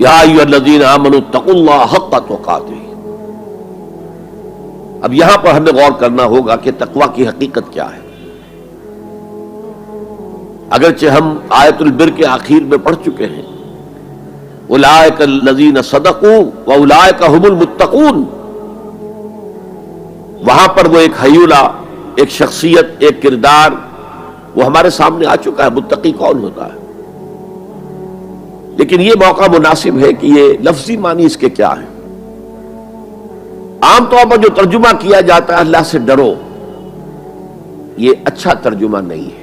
یا ایھا الذین آمنوا اتقوا اللہ حق تقاتہ۔ اب یہاں پر ہمیں غور کرنا ہوگا کہ تقوی کی حقیقت کیا ہے۔ اگرچہ ہم آیت البر کے آخر میں پڑھ چکے ہیں اولئک الذین صدقوا واولئک هم المتقون، وہاں پر وہ ایک ہیولہ، ایک شخصیت، ایک کردار وہ ہمارے سامنے آ چکا ہے، متقی کون ہوتا ہے۔ لیکن یہ موقع مناسب ہے کہ یہ لفظی معنی اس کے کیا ہے۔ عام طور پر جو ترجمہ کیا جاتا ہے اللہ سے ڈرو، یہ اچھا ترجمہ نہیں ہے،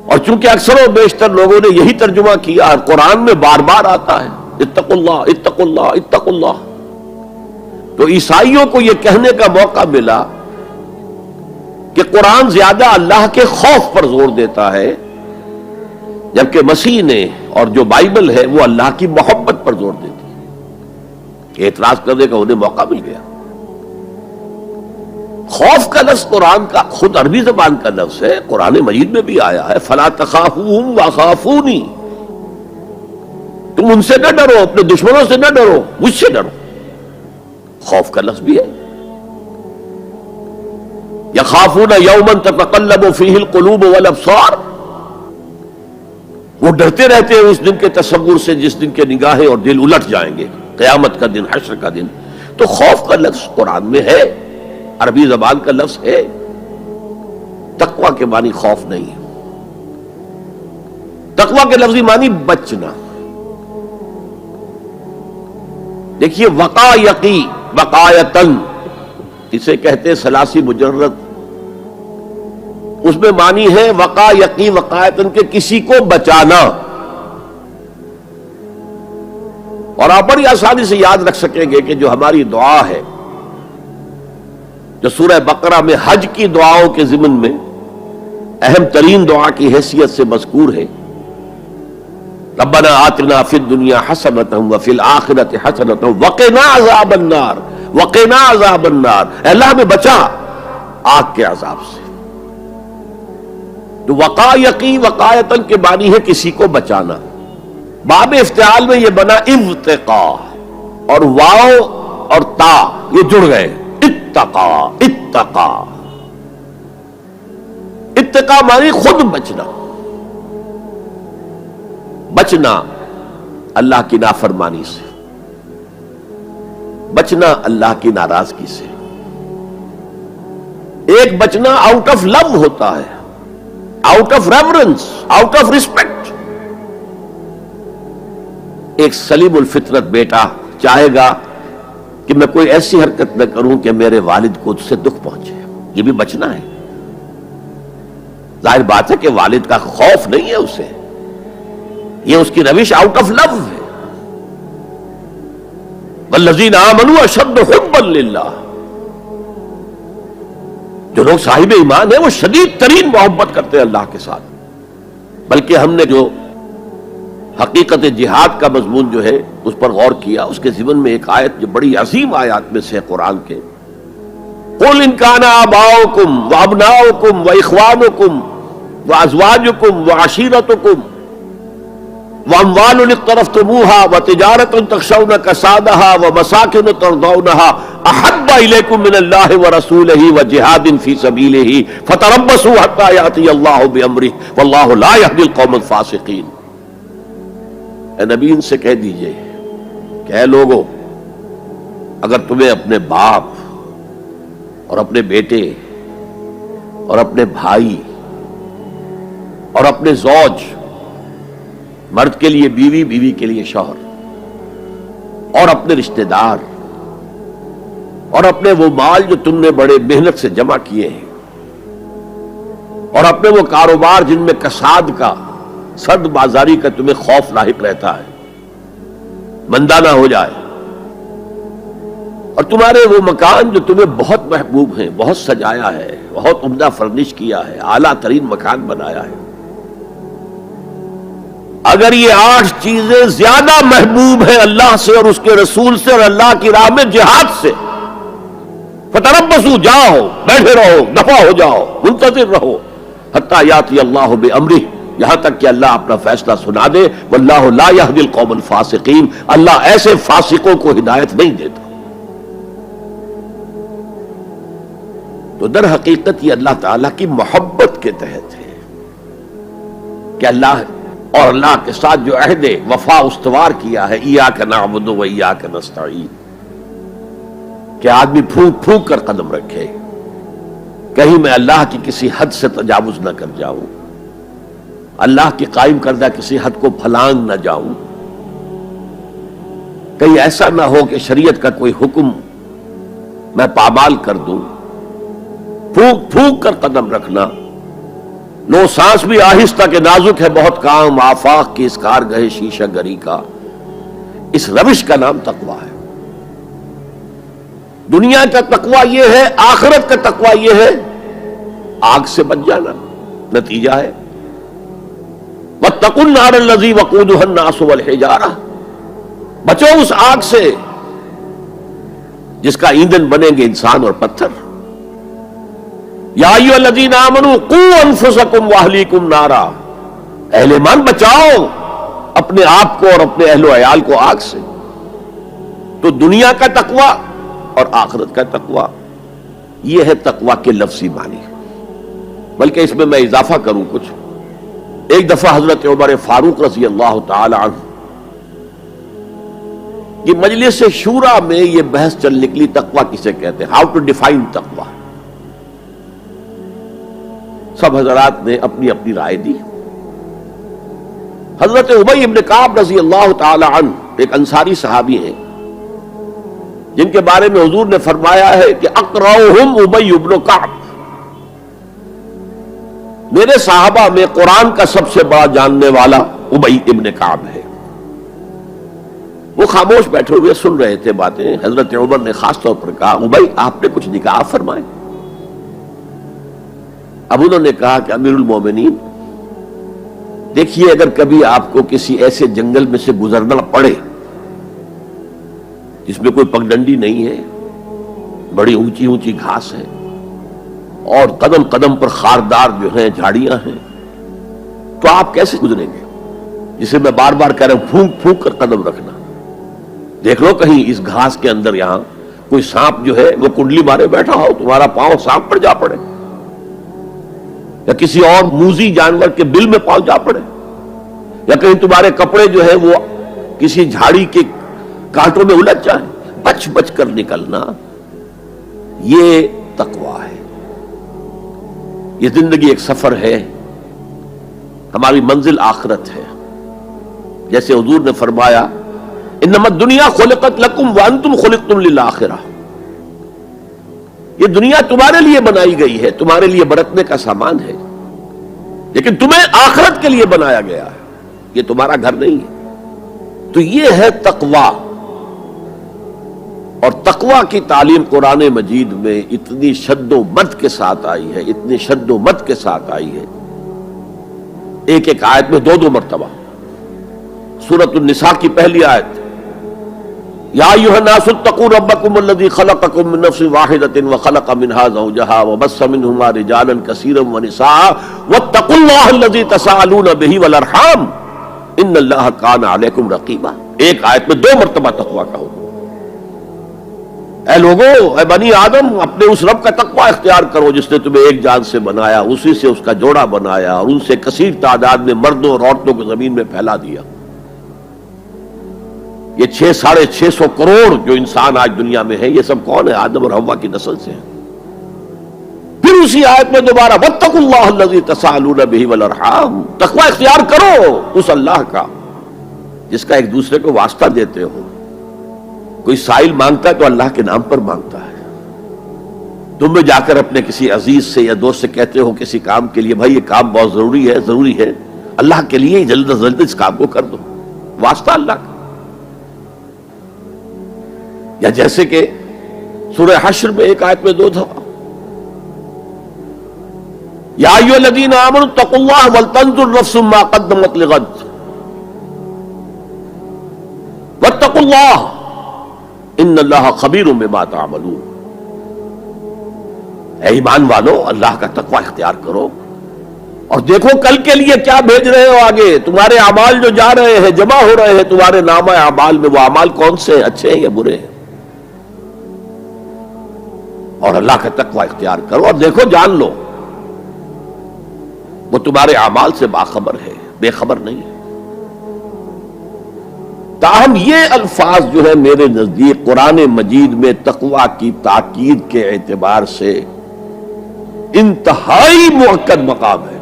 اور چونکہ اکثر و بیشتر لوگوں نے یہی ترجمہ کیا اور قرآن میں بار بار آتا ہے اتقوا اللہ اتقوا اللہ اتقوا اللہ، تو عیسائیوں کو یہ کہنے کا موقع ملا کہ قرآن زیادہ اللہ کے خوف پر زور دیتا ہے، جبکہ مسیح نے اور جو بائبل ہے وہ اللہ کی محبت پر زور دیتی ہے۔ اعتراض کرنے کا انہیں موقع مل گیا۔ خوف کا لفظ قرآن کا خود عربی زبان کا لفظ ہے، قرآن مجید میں بھی آیا ہے فلا تخافوہم وخافونی، تم ان سے نہ ڈرو، اپنے دشمنوں سے نہ ڈرو، مجھ سے ڈرو۔ خوف کا لفظ بھی ہے۔ یخافون یوما تتقلب فیہ القلوب والابصار، وہ ڈرتے رہتے ہیں اس دن کے تصور سے جس دن کے نگاہیں اور دل الٹ جائیں گے، قیامت کا دن، حشر کا دن۔ تو خوف کا لفظ قرآن میں ہے، عربی زبان کا لفظ ہے۔ تقوی کے معنی خوف نہیں ہے، تقوی کے لفظی معنی بچنا۔ دیکھیے وقا یقی وقایتن، اسے کہتے ثلاثی مجرد، اس میں معنی ہے وقا یقی وقایتن کے کسی کو بچانا، اور آپ بڑی آسانی سے یاد رکھ سکیں گے کہ جو ہماری دعا ہے، جو سورہ بقرہ میں حج کی دعاؤں کے ضمن میں اہم ترین دعا کی حیثیت سے مذکور ہے، ربنا آتنا فی الدنیا حسنۃ وفی الآخرۃ حسنۃ وقنا عذاب النار، وقنا عذاب النار، اے اللہ ہمیں بچا آگ کے عذاب سے۔ تو وقا یقی وقایتن کے معنی ہے کسی کو بچانا۔ باب افتعال میں یہ بنا ابتقا، اور واو اور تا یہ جڑ گئے، اتقا اتقا۔ اتقا معنی خود بچنا، بچنا اللہ کی نافرمانی سے، بچنا اللہ کی ناراضگی سے۔ ایک بچنا آؤٹ آف لو ہوتا ہے، out of reverence, out of respect. ایک سلیم الفطرت بیٹا چاہے گا کہ میں کوئی ایسی حرکت نہ کروں کہ میرے والد کو اس سے دکھ پہنچے، یہ بھی بچنا ہے۔ ظاہر بات ہے کہ والد کا خوف نہیں ہے اسے، یہ اس کی روش آؤٹ آف لو ہے۔ والذین آمنوا اشد حبا للہ، جو لوگ صاحب ایمان ہیں وہ شدید ترین محبت کرتے ہیں اللہ کے ساتھ۔ بلکہ ہم نے جو حقیقت جہاد کا مضمون جو ہے اس پر غور کیا، اس کے ضمن میں ایک آیت جو بڑی عظیم آیات میں سے قرآن کے، قُلْ إِنْ كَانَ آبَاؤُكُمْ وَأَبْنَاؤُكُمْ وَإِخْوَانُكُمْ وَأَزْوَاجُكُمْ وَعَشِيرَتُكُمْ وَأَمْوَالٌ اقْتَرَفْتُمُوهَا وَتِجَارَةٌ تَخْشَوْنَ كَسَادَهَا وَمَسَاكِنُ تَرْضَوْنَهَا أَحَبَّ إِلَيْكُم مِّنَ اللَّهِ وَرَسُولِهِ وَجِهَادٍ فِي سَبِيلِهِ فَتَرَبَّصُوا حَتَّىٰ يَأْتِيَ اللَّهُ بِأَمْرِهِ وَاللَّهُ لَا يَهْدِي الْقَوْمَ الْفَاسِقِينَ۔ اے نبی ان سے کہہ دیجئے کہ اے لوگو، اگر تمہیں اپنے باپ اور اپنے بیٹے اور اپنے بھائی اور اپنے زوج، مرد کے لیے بیوی، بیوی کے لیے شوہر، اور اپنے رشتہ دار اور اپنے وہ مال جو تم نے بڑے محنت سے جمع کیے ہیں، اور اپنے وہ کاروبار جن میں کساد کا، سد بازاری کا تمہیں خوف لاحق رہتا ہے، مندہ نہ ہو جائے، اور تمہارے وہ مکان جو تمہیں بہت محبوب ہیں، بہت سجایا ہے، بہت عمدہ فرنش کیا ہے، اعلیٰ ترین مکان بنایا ہے، اگر یہ 8 چیزیں زیادہ محبوب ہیں اللہ سے اور اس کے رسول سے اور اللہ کی راہ میں جہاد سے، فتربصوا، جاؤ، بیٹھے رہو، دفع ہو جاؤ، منتظر رہو، حتی یاتی اللہ بامرہ، یہاں تک کہ اللہ اپنا فیصلہ سنا دے. واللہ لا یہدی القوم الفاسقین، اللہ ایسے فاسقوں کو ہدایت نہیں دیتا. تو در حقیقت یہ اللہ تعالیٰ کی محبت کے تحت ہے کہ اللہ اور اللہ کے ساتھ جو عہد وفا استوار کیا ہے، ایاک نعبد و ایاک نستعین، کہ آدمی پھونک پھونک کر قدم رکھے، کہیں میں اللہ کی کسی حد سے تجاوز نہ کر جاؤں، اللہ کی قائم کردہ کسی حد کو پھلانگ نہ جاؤں، کہیں ایسا نہ ہو کہ شریعت کا کوئی حکم میں پامال کر دوں. پھونک پھونک کر قدم رکھنا، لو سانس بھی آہستہ کہ نازک ہے بہت کام، آفاق کی اس کارگہ شیشہ گری کا، اس روش کا نام تقویٰ ہے. دنیا کا تقویٰ یہ ہے، آخرت کا تقویٰ یہ ہے آگ سے بچ جانا. نتیجہ ہے واتقوا النار الذی وقودها الناس والحجارہ، بچو اس آگ سے جس کا ایندھن بنیں گے انسان اور پتھر. یا ایھا الذین آمنوا قوا انفسکم واہلیکم نارا، اہل ایمان بچاؤ اپنے آپ کو اور اپنے اہل و عیال کو آگ سے. تو دنیا کا تقویٰ اور آخرت کا تقویٰ یہ ہے تقویٰ کے لفظی معنی. بلکہ اس میں اضافہ کروں کچھ. ایک دفعہ حضرت عمر فاروق رضی اللہ تعالی عنہ یہ مجلس شورا میں یہ بحث چل نکلی تقویٰ کسے کہتے ہیں، ہاؤ ٹو ڈیفائن تقویٰ. سب حضرات نے اپنی اپنی رائے دی. حضرت ابی ابن کعب رضی اللہ تعالی عنہ ایک انصاری صحابی ہیں جن کے بارے میں حضور نے فرمایا ہے کہ اقرؤہم ابی ابن کعب، میرے صحابہ میں قرآن کا سب سے بڑا جاننے والا ابی ابن کعب ہے. وہ خاموش بیٹھے ہوئے سن رہے تھے باتیں. حضرت عمر نے خاص طور پر کہا ابی آپ نے کچھ نکاح فرمائے. اب انہوں نے کہا کہ امیر المومنین دیکھیے اگر کبھی آپ کو کسی ایسے جنگل میں سے گزرنا پڑے جس میں کوئی پگڈنڈی نہیں ہے، بڑی اونچی اونچی گھاس ہے اور قدم قدم پر خاردار جو ہیں جھاڑیاں ہیں، تو آپ کیسے گزریں گے؟ جسے میں بار بار کہہ رہا ہوں پھونک پھونک کر قدم رکھنا. دیکھ لو کہیں اس گھاس کے اندر یہاں کوئی سانپ جو ہے وہ کنڈلی مارے بیٹھا ہو، تمہارا پاؤں سانپ پر جا پڑے، یا کسی اور موذی جانور کے بل میں پاؤں جا پڑے، یا کہیں تمہارے کپڑے جو ہے وہ کسی جھاڑی کے کانٹوں میں الجھ جائیں. بچ بچ کر نکلنا یہ تقویٰ ہے. یہ زندگی ایک سفر ہے، ہماری منزل آخرت ہے. جیسے حضور نے فرمایا انما الدنیا خلقت لکم وانتم خلقتم للآخرہ، یہ دنیا تمہارے لیے بنائی گئی ہے، تمہارے لیے برتنے کا سامان ہے، لیکن تمہیں آخرت کے لیے بنایا گیا ہے، یہ تمہارا گھر نہیں ہے. تو یہ ہے تقویٰ. اور تقویٰ کی تعلیم قرآن مجید میں اتنی شد و مد کے ساتھ آئی ہے، اتنی شد و مد کے ساتھ آئی ہے، ایک ایک آیت میں دو مرتبہ. سورۃ النساء کی پہلی آیت یا ایھا الناس اتقوا ربکم الذی خلقکم من نفس واحدۃ وخلق منها زوجها وبث منهما رجالا کثیرا ونساء واتقوا اللہ الذی تساءلون به والارحام ان اللہ کان علیکم رقیبا. ایک آیت میں دو مرتبہ تقویٰ کا حکم. اے لوگو، اے بنی آدم، اپنے اس رب کا تقویٰ اختیار کرو جس نے تمہیں ایک جان سے بنایا، اسی سے اس کا جوڑا بنایا اور ان سے کثیر تعداد میں مردوں اور عورتوں کو زمین میں پھیلا دیا. یہ 600 کروڑ جو انسان آج دنیا میں ہے، یہ سب کون ہے؟ آدم اور حوا کی نسل سے ہیں. پھر اسی آیت میں دوبارہ واتقوا اللہ الذی تساءلون به والارحام، تقویٰ اختیار کرو اس اللہ کا جس کا ایک دوسرے کو واسطہ دیتے ہو. کوئی سائل مانگتا ہے تو اللہ کے نام پر مانگتا ہے. تم میں جا کر اپنے کسی عزیز سے یا دوست سے کہتے ہو کسی کام کے لیے بھائی یہ کام بہت ضروری ہے اللہ کے لیے جلد از جلد اس کام کو کر دو، واسطہ اللہ کا. یا جیسے کہ سورہ حشر میں ایک آیت میں دو دفعہ یا ایھا الذین آمنوا اتقوا اللہ ولتنظر نفس ما قدمت لغد واتقوا اللہ ان اللہ خبیر بما تعملون. اے ایمان والو، اللہ کا تقویٰ اختیار کرو، اور دیکھو کل کے لیے کیا بھیج رہے ہو آگے. تمہارے اعمال جو جا رہے ہیں، جمع ہو رہے ہیں تمہارے نامہ اعمال میں، وہ اعمال کون سے ہیں، اچھے ہیں یا برے ہیں؟ اور اللہ کا تقوی اختیار کرو اور دیکھو، جان لو وہ تمہارے اعمال سے باخبر ہے، بے خبر نہیں ہے. تاہم یہ الفاظ جو ہے میرے نزدیک قرآن مجید میں تقوی کی تاکید کے اعتبار سے انتہائی مؤکد مقام ہے.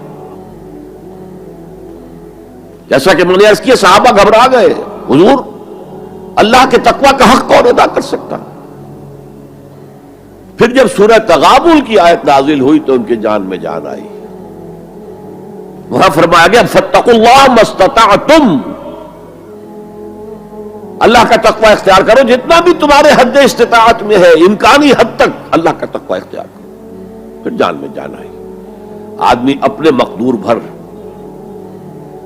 جیسا کہ میں نے عرض کیا، صحابہ گھبرا گئے، حضور اللہ کے تقوی کا حق کون ادا کر سکتا؟ پھر جب سورہ تغابن کی آیت نازل ہوئی تو ان کے جان میں جان آئی. وہاں فرمایا گیا فاتقوا اللہ ما استطعتم، اللہ کا تقوی اختیار کرو جتنا بھی تمہارے حد استطاعت میں ہے، امکانی حد تک اللہ کا تقوی اختیار کرو. پھر جان میں جان آئی. آدمی اپنے مقدور بھر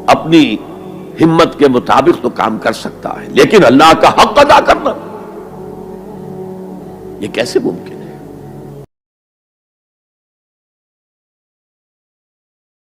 اپنی ہمت کے مطابق تو کام کر سکتا ہے، لیکن اللہ کا حق ادا کرنا یہ کیسے ممکن؟